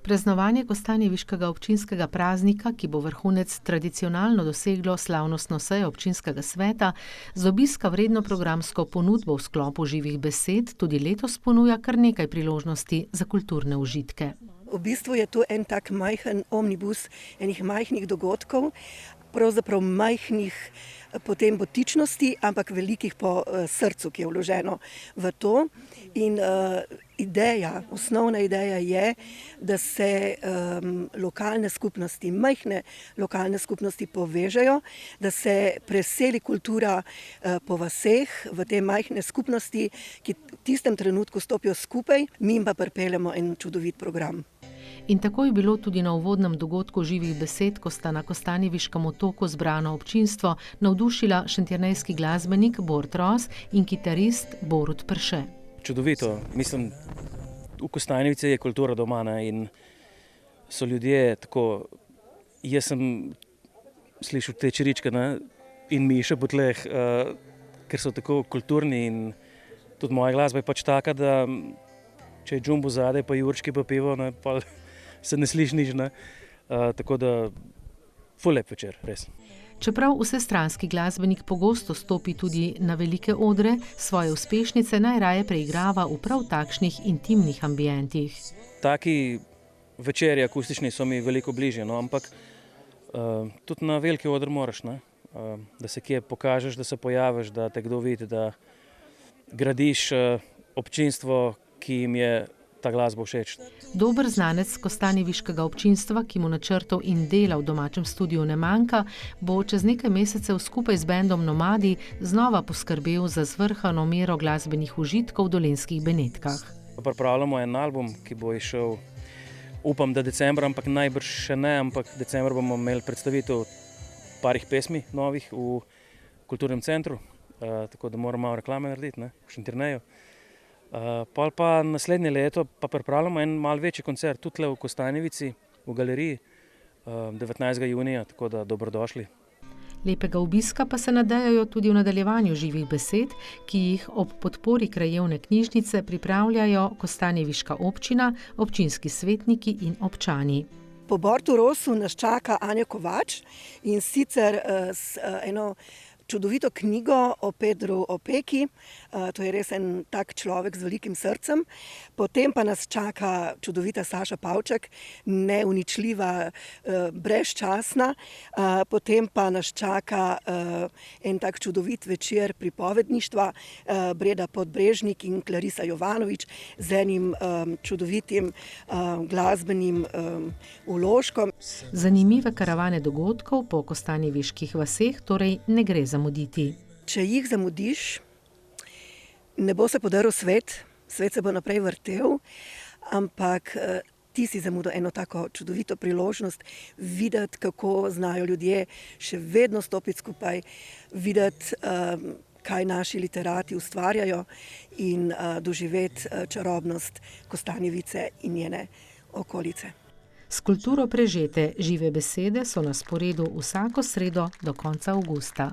Praznovanje kostanjeviškega občinskega praznika, ki bo vrhunec tradicionalno doseglo slavnostno sejo občinskega sveta, z obiska vredno programsko ponudbo v sklopu živih besed tudi letos ponuja kar nekaj priložnosti za kulturne užitke. V bistvu je to en tak majhen omnibus enih majhnih dogodkov, pravzaprav majhnih po tem botičnosti, ampak velikih po srcu, ki je vloženo v to. In osnovna ideja je, da se lokalne skupnosti, majhne lokalne skupnosti povežejo, da se preseli kultura po vaseh v te majhne skupnosti, ki v tistem trenutku stopijo skupaj, mi jim pa pripeljemo en čudovit program. In tako je bilo tudi na uvodnem dogodku živih besed, ko sta na Kostanjeviškem otoku zbrano občinstvo navdušila šentjernejski glasbenik Borut Ros in kitarist Borut Prše. Čudovito, mislim, v Kostanjevici je kultura doma, ne, in so ljudje tako, jaz sem slišal te čiričke, ne, in miše po tleh, ker so tako kulturni in tudi moja glasba je pač taka, da če je džumbo zadaj, pa jurčki pa pivo, ne, pa se ne sliši nič, ne. Tako da ful lep večer, res. Čeprav vsestranski glasbenik pogosto stopi tudi na velike odre, svoje uspešnice najraje preigrava v prav takšnih intimnih ambientih. Taki večeri akustični so mi veliko bližje, no, ampak tudi na veliki oder moraš, ne, da se kje pokažeš, da se pojaviš, da te kdo vidi, da gradiš občinstvo, ki jim je ta glasba všeč. Dober znanec kostanjeviškega občinstva, ki mu načrtov in dela v domačem studiu ne manjka, bo čez nekaj mesecev skupaj z bendom Nomadi znova poskrbel za zvrhano mero glasbenih užitkov v Dolenjskih Benetkah. Pripravljamo en album, ki bo izšel, upam, da decembra, ampak najbrž še ne, ampak decembra bomo imeli predstavitev parih pesmi novih v kulturnem centru, tako da moramo malo reklame narediti, ne, v Šentjerneju. Pol pa naslednje leto pa pripravljamo en malo večji koncert, tudi v Kostanjevici, v galeriji, 19. junija, tako da dobrodošli. Lepega obiska pa se nadejajo tudi v nadaljevanju živih besed, ki jih ob podpori krajevne knjižnice pripravljajo Kostanjeviška občina, občinski svetniki in občani. Po Bortu Rosu nas čaka Anja Kovač, in sicer s eno čudovito knjigo o Pedru Opeki, to je res en tak človek z velikim srcem. Potem pa nas čaka čudovita Saša Pavček, neuničljiva, brezčasna. Potem pa nas čaka en tak čudovit večer pripovedništva, Breda Podbrežnik in Clarisa Jovanovič z enim čudovitim glasbenim vložkom. Zanimive karavane dogodkov po kostanjeviških vaseh torej ne gre zamuditi. Če jih zamudiš, ne bo se podaril svet se bo naprej vrtel, ampak ti si zamudil eno tako čudovito priložnost videti, kako znajo ljudje še vedno stopiti skupaj, videti, kaj naši literati ustvarjajo in doživeti čarobnost Kostanjevice in njene okolice. S kulturo prežete žive besede so na sporedu vsako sredo do konca avgusta.